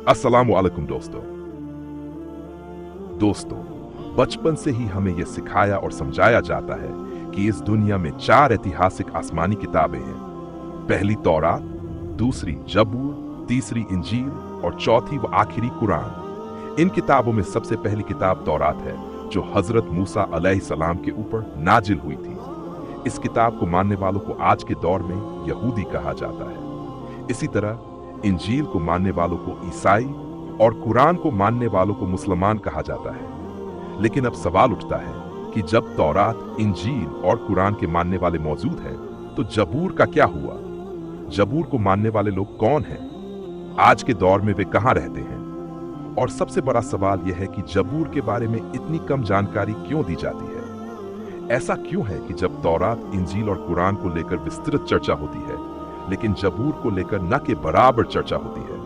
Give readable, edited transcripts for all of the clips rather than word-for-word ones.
अस्सलामु अलैकुम दोस्तों, बचपन से ही हमें यह सिखाया और समझाया जाता है कि इस दुनिया में 4 ऐतिहासिक आसमानी किताबें हैं। पहली तौरात, दूसरी जबूर, तीसरी इंजील और चौथी व आखिरी कुरान। इन किताबों में सबसे पहली किताब तौरात है, जो हजरत मूसा अलैहिस्सलाम के ऊपर नाजिल हुई थी। इस किताब को मानने वालों को आज के दौर में यहूदी कहा जाता है। इसी तरह इंजील को मानने वालों को ईसाई और कुरान को मानने वालों को मुसलमान कहा जाता है। लेकिन अब सवाल उठता है कि जब तौरात, इंजील और कुरान के मानने वाले मौजूद हैं, तो जबूर का क्या हुआ? जबूर को मानने वाले लोग कौन हैं? आज के दौर में वे कहां रहते हैं? और सबसे बड़ा सवाल यह है कि जबूर के बारे में इतनी कम जानकारी क्यों दी जाती है? ऐसा क्यों है कि जब तौरात, इंजील और कुरान को लेकर विस्तृत चर्चा होती है, लेकिन जबूर को लेकर न के बराबर चर्चा होती है?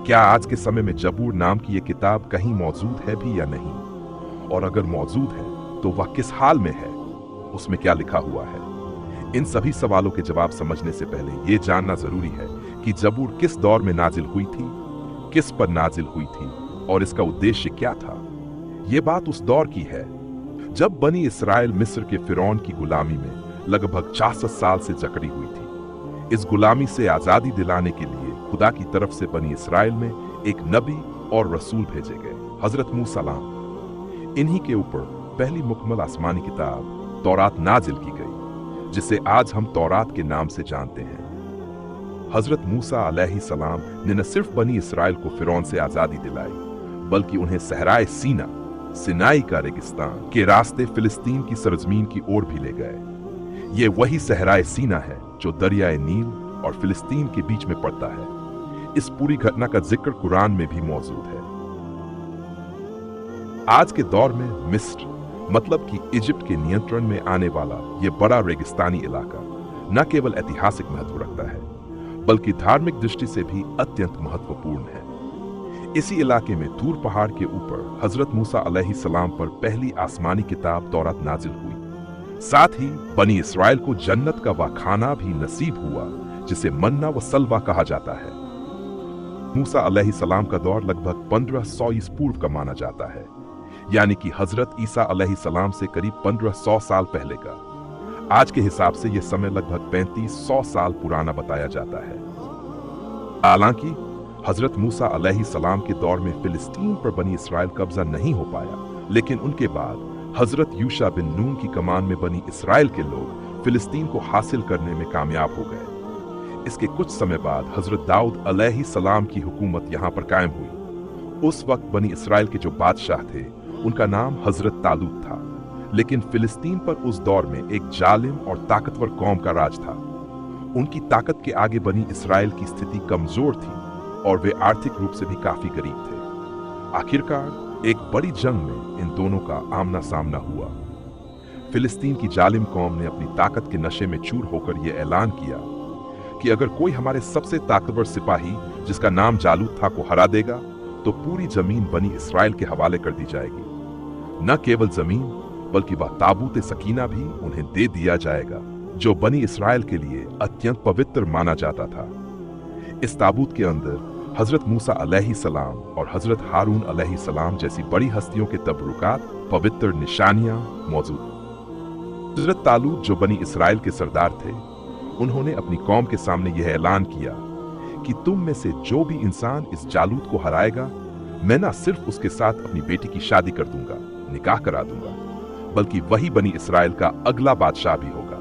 क्या आज के समय में जबूर नाम की यह किताब कहीं मौजूद है भी या नहीं? और अगर मौजूद है तो वह किस हाल में है? उसमें क्या लिखा हुआ है? इन सभी सवालों के जवाब समझने से पहले यह जानना जरूरी है कि जबूर किस दौर में नाजिल हुई थी, किस पर नाजिल हुई थी और इसका उद्देश्य क्या था। यह बात उस दौर की है जब बनी इसराइल मिस्र के फिरौन की गुलामी में लगभग 66 साल से जकड़ी हुई थी। इस गुलामी से आजादी दिलाने के लिए खुदा की तरफ से बनी इसराइल में एक नबी और रसूल भेजे गए, हजरत मूसा सलाम। इन्हीं के ऊपर पहली मुकम्मल आसमानी किताब तौरात नाजिल की गई, जिसे आज हम तौरात के नाम से जानते हैं। हजरत मूसा अलैहिस्सलाम ने न सिर्फ बनी इसराइल को फिरौन से आजादी दिलाई, बल्कि उन्हें सहराए सीना, सिनाई का रेगिस्तान के रास्ते फिलिस्तीन की सरजमीन की ओर भी ले गए। ये वही सहराए सीना है जो दरियाए नील और फिलिस्तीन के बीच में पड़ता है। इस पूरी घटना का जिक्र कुरान में भी मौजूद है। आज के दौर में मिस्र मतलब कि इजिप्ट के नियंत्रण में आने वाला यह बड़ा रेगिस्तानी इलाका न केवल ऐतिहासिक महत्व रखता है, बल्कि धार्मिक दृष्टि से भी अत्यंत महत्वपूर्ण है। इसी इलाके में तूर पहाड़ के ऊपर हजरत मूसा अलैहिस्सलाम पर पहली आसमानी किताब तौरात नाजिल हुई। साथ ही बनी इसराइल को जन्नत का वह खाना भी नसीब हुआ जिसे मन्ना व सलवा कहा जाता है। मूसा अलैहिस्सलाम का दौर लगभग 1500 ईसा पूर्व का माना जाता है, यानी कि हजरत ईसा अलैहिस्सलाम से करीब 1500 साल पहले का। आज के हिसाब से यह समय लगभग 3500 साल पुराना बताया जाता है। हालांकि हजरत मूसा अलैहिस्सलाम के दौर में फिलिस्तीन पर बनी इसराइल कब्जा नहीं हो पाया, लेकिन उनके बाद हजरत यूशा बिन नून की कमान में बनी इसराइल के लोग फिलिस्तीन को हासिल करने में कामयाब हो गए। इसके कुछ समय बाद हजरत दाऊद अलैहिस्सलाम की हुकूमत यहाँ पर कायम हुई। उस वक्त बनी इसराइल के जो बादशाह थे, उनका नाम हजरत तालूत था, लेकिन फिलिस्तीन पर उस दौर में एक जालिम और ताकतवर कौम का राज था। उनकी ताकत के आगे बनी इसराइल की स्थिति कमजोर थी और वे आर्थिक रूप से भी काफी गरीब थे। आखिरकार एक बड़ी जंग में इन दोनों का आमना सामना हुआ। फिलिस्तीन की जालिम कौम ने अपनी ताकत के नशे में चूर होकर यह ऐलान किया कि अगर कोई हमारे सबसे ताकतवर सिपाही, जिसका नाम जालूत था, को हरा देगा तो पूरी जमीन बनी इसराइल के हवाले कर दी जाएगी। न केवल जमीन, बल्कि वह ताबूत सकीना भी उन्हें दे दिया जाएगा, जो बनी इसराइल के लिए अत्यंत पवित्र माना जाता था। इस ताबूत के अंदर हजरत मूसा अलैहिस्सलाम और हजरत हारून अलैहिस्सलाम जैसी बड़ी हस्तियों के तबरुकात, पवित्र निशानियां मौजूद। हजरत तालूत, जो बनी इसराइल के सरदार थे, उन्होंने अपनी कौम के सामने यह ऐलान किया कि तुम में से जो भी इंसान इस जालूत को हराएगा, मैं ना सिर्फ उसके साथ अपनी बेटी की शादी कर दूंगा, निकाह करा दूंगा, बल्कि वही बनी इसराइल का अगला बादशाह भी होगा।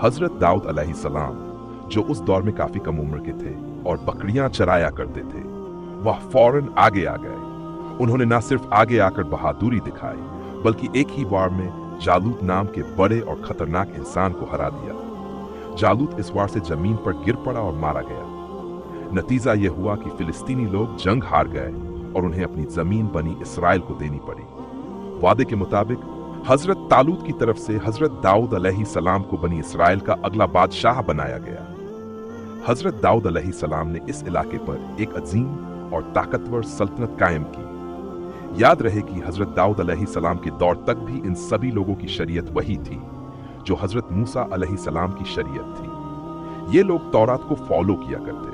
हजरत दाऊद अलैहिस्सलाम, जो उस दौर में काफी कम उम्र के थे और बकरियां चराया करते थे, वह फौरन आगे आ गए। उन्होंने न सिर्फ आगे आकर बहादुरी दिखाई, बल्कि एक ही वार में जालूत नाम के बड़े और खतरनाक इंसान को हरा दिया। जालूत इस वार से जमीन पर गिर पड़ा और मारा गया। नतीजा यह हुआ कि फिलिस्तीनी लोग जंग हार गए और उन्हें अपनी जमीन बनी इसराइल को देनी पड़ी। वादे के मुताबिक हजरत तालूत की तरफ से हजरत दाऊद अलैहिस्सलाम को बनी इसराइल का अगला बादशाह बनाया गया। हजरत दाऊद अलैहिस्सलाम ने इस इलाके पर एक अजीम और ताकतवर सल्तनत कायम की। याद रहे कि हजरत दाऊद अलैहिस्सलाम के दौर तक भी इन सभी लोगों की शरीयत वही थी जो हजरत मूसा अलैहिस्सलाम की शरीयत थी। ये लोग तौरात को फॉलो किया करते।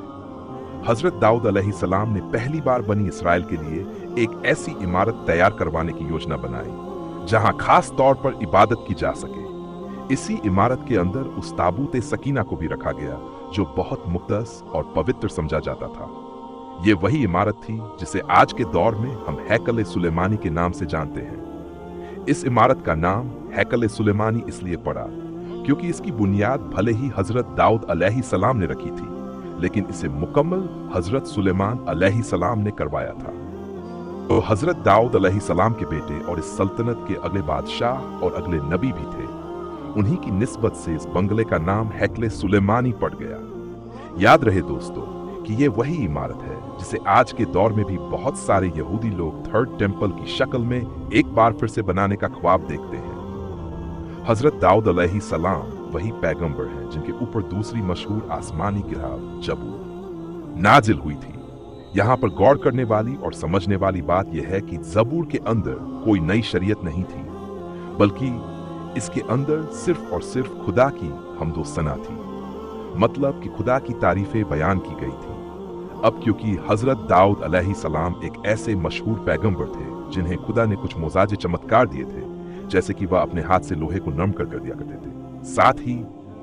हजरत दाऊद अलैहिस्सलाम ने पहली बार बनी इसराइल के लिए एक ऐसी इमारत तैयार करवाने की योजना बनाई जहां खास तौर पर इबादत की जा सके। इसी इमारत के अंदर उस ताबूत सकीना को भी रखा गया जो बहुत मुक़द्दस और पवित्र समझा जाता था। ये वही इमारत थी जिसे आज के दौर में हम हैकल सुलेमानी के नाम से जानते हैं। इस इमारत का नाम हैकल सुलेमानी इसलिए पड़ा क्योंकि इसकी बुनियाद भले ही हजरत दाऊद अलैहिस्सलाम ने रखी थी, लेकिन इसे मुकम्मल हजरत सुलेमान अलैहिस्सलाम ने करवाया था। तो हजरत दाऊद अलैहिस्सलाम के बेटे और इस सल्तनत के अगले बादशाह और अगले नबी भी थे। उन्हीं की निस्बत से इस बंगले का नाम हैकल सुलेमानी पड़ गया। याद रहे दोस्तों कि ये वही इमारत है जिसे आज के दौर में भी बहुत सारे यहूदी लोग थर्ड टेम्पल की शक्ल में एक बार फिर से बनाने का ख्वाब देखते हैं। हजरत दाऊद अलैहिस्सलाम वही पैगंबर हैं जिनके ऊपर दूसरी मशहूर आसमानी किताब जबूर नाजिल हुई थी। यहाँ पर गौर करने वाली और समझने वाली बात यह है कि जबूर के अंदर कोई नई शरीयत नहीं थी, बल्कि इसके अंदर सिर्फ और सिर्फ खुदा की हम्दो सना थी, मतलब कि खुदा की तारीफें बयान की गई थी। अब क्योंकि हजरत दाऊद अलैहिस्सलाम एक ऐसे मशहूर पैगंबर थे जिन्हें खुदा ने कुछ मोजाजे चमत्कार दिए थे, जैसे कि वह अपने हाथ से लोहे को नरम कर दिया करते थे। साथ ही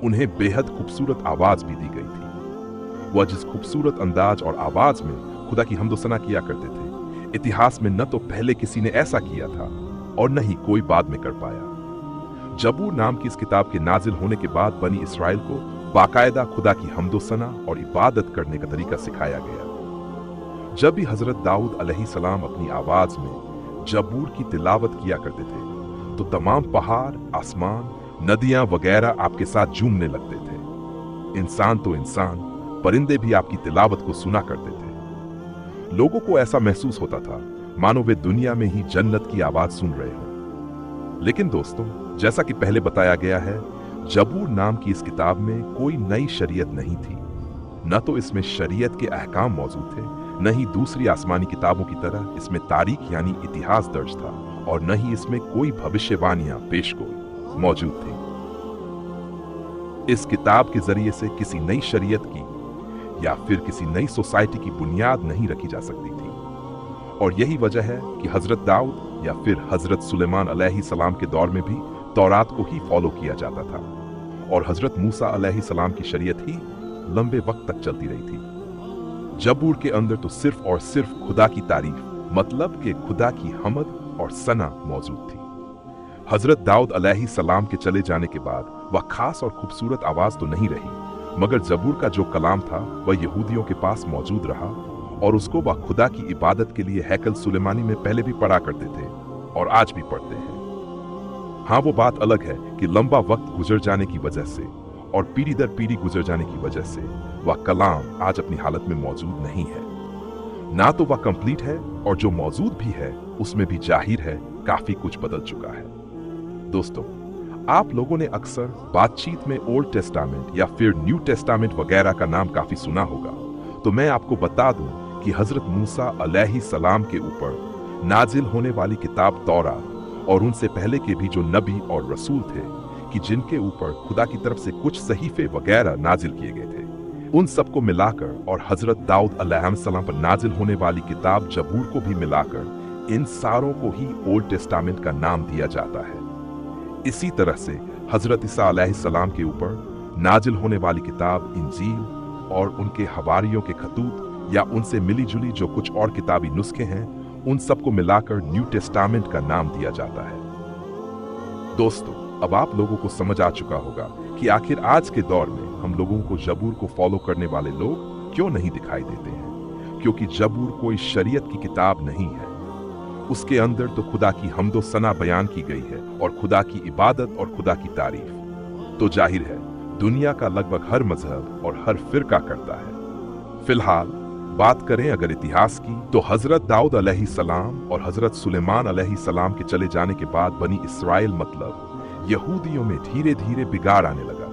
उन्हें बेहद खूबसूरत आवाज भी दी गई थी। वह जिस खूबसूरत अंदाज और आवाज में खुदा की हम्दो सना किया करते थे, इतिहास में न तो पहले किसी ने ऐसा किया था और न ही कोई बाद में कर पाया। जबूर नाम की इस किताब के नाजिल होने के बाद बनी इसराइल को बाकायदा खुदा की हम्दो सना और इबादत करने का तरीका सिखाया गया। जब भी हजरत दाऊद अलैहिस्सलाम अपनी आवाज में जबूर की तिलावत किया करते थे तो तमाम पहाड़, आसमान, नदियां वगैरह आपके साथ झूमने लगते थे। इंसान तो इंसान, परिंदे भी आपकी तिलावत को सुना करते थे। लोगों को ऐसा महसूस होता था मानो वे दुनिया में ही जन्नत की आवाज सुन रहे हों। लेकिन दोस्तों, जैसा कि पहले बताया गया है, जबूर नाम की इस किताब में कोई नई शरीयत नहीं थी। न तो इसमें शरीयत के अहकाम मौजूद थे, न ही दूसरी आसमानी किताबों की तरह इसमें तारीख यानी इतिहास दर्ज था, और न ही इसमें कोई भविष्यवाणियां पेशगोई मौजूद थी। इस किताब के जरिए से किसी नई शरीयत की या फिर किसी नई सोसाइटी की बुनियाद नहीं रखी जा सकती थी। और यही वजह है कि हजरत दाऊद या फिर हजरत सुलेमान अलैहिस्सलाम के दौर में भी तौरात को ही फॉलो किया जाता था, और हजरत मूसा अलैहिस्सलाम की शरीयत ही लंबे वक्त तक चलती रही थी। जबूर के अंदर तो सिर्फ और सिर्फ खुदा की तारीफ, मतलब कि खुदा की हमद और सना मौजूद थी। हजरत दाऊद अलैहिस्सलाम के चले जाने के बाद वह खास और खूबसूरत आवाज तो नहीं रही, मगर जबूर का जो कलाम था वह यहूदियों के पास मौजूद रहा, और उसको वह खुदा की इबादत के लिए हैकल सुलेमानी में पहले भी पढ़ा करते थे और आज भी पढ़ते हैं। हाँ, वो बात अलग है कि लंबा वक्त गुजर जाने की वजह से और पीढ़ी दर पीढ़ी गुजर जाने की वजह से वह कलाम आज अपनी हालत में मौजूद नहीं है। ना तो वह कंप्लीट है, और जो मौजूद भी है उसमें भी जाहिर है काफी कुछ बदल चुका है। दोस्तों, आप लोगों ने अक्सर बातचीत में ओल्ड टेस्टामेंट या फिर न्यू टेस्टामेंट वगैरह का नाम काफी सुना होगा, तो मैं आपको बता दूं कि हजरत मूसा अलैहिस्सलाम के ऊपर नाजिल होने वाली किताब तौरात और उनसे पहले के भी जो नबी और रसूल थे कि जिनके ऊपर खुदा की तरफ से कुछ सहीफे वगैरह नाजिल किए गए थे, उन सबको मिलाकर और हजरत दाऊद अलैहिस्सलाम पर नाजिल होने वाली किताब जबूर को भी मिलाकर इन सारों को ही ओल्ड टेस्टामेंट का नाम दिया जाता है। इसी तरह से हजरत ईसा अलैहिस्सलाम के ऊपर नाजिल होने वाली किताब इंजील और उनके हवारियों के खतूत या उनसे मिली जुली जो कुछ और किताबी नुस्खे हैं, उन सबको मिलाकर न्यू टेस्टामेंट का नाम दिया जाता है। दोस्तों, अब आप लोगों को समझ आ चुका होगा कि आखिर आज के दौर में हम लोगों को जबूर को फॉलो करने वाले लोग क्यों नहीं दिखाई देते हैं। क्योंकि जबूर कोई शरीयत की किताब नहीं है। उसके अंदर तो खुदा की हम्दो सना बयान की गई है और खुदा की इबादत और खुदा की तारीफ तो जाहिर है दुनिया का लगभग हर मजहब और हर फिरका करता है। फिलहाल बात करें अगर इतिहास की, तो हजरत दाऊद अलैहिस्सलाम और हजरत सुलेमान अलैहिस्सलाम के चले जाने के बाद बनी इसराइल मतलब यहूदियों में धीरे धीरे बिगाड़ आने लगा।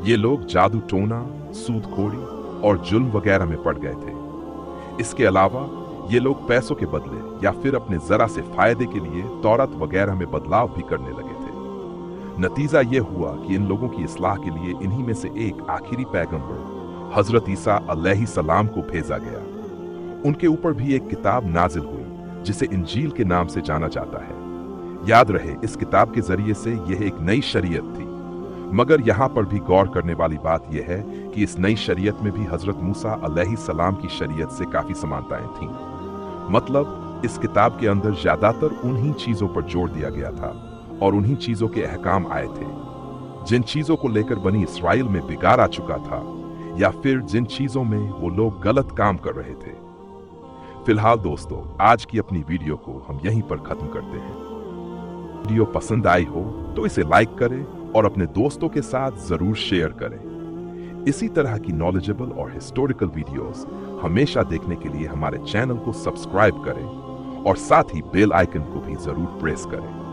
ये लोग जादू टोना, सूदखोरी और जुल्म वगैरह में पड़ गए थे। इसके अलावा ये लोग पैसों के बदले या फिर अपने जरा से फायदे के लिए तौरात वगैरह में बदलाव भी करने लगे थे। नतीजा ये हुआ कि इन लोगों की इस्लाह के लिए इन्हीं में से एक आखिरी पैगंबर हजरत ईसा अलैहिस्सलाम को भेजा गया। उनके ऊपर भी एक किताब नाजिल हुई जिसे इंजील के नाम से जाना जाता है। याद रहे, इस किताब के जरिए से यह एक नई शरीयत थी। मगर यहां पर भी गौर करने वाली बात यह है कि इस नई शरीयत में भी हजरत मूसा अलैहिस्सलाम की शरीयत से काफी समानताएं थीं। मतलब इस किताब के अंदर ज्यादातर उन्हीं चीजों पर जोर दिया गया था और उन्हीं चीजों के अहकाम आए थे जिन चीजों को लेकर बनी इसराइल में बिगाड़ आ चुका था, या फिर जिन चीजों में वो लोग गलत काम कर रहे थे। फिलहाल दोस्तों, आज की अपनी वीडियो को हम यहीं पर खत्म करते हैं। वीडियो पसंद आई हो तो इसे लाइक करें और अपने दोस्तों के साथ जरूर शेयर करें। इसी तरह की नॉलेजेबल और हिस्टोरिकल वीडियोस हमेशा देखने के लिए हमारे चैनल को सब्सक्राइब करें और साथ ही बेल आइकन को भी जरूर प्रेस करें।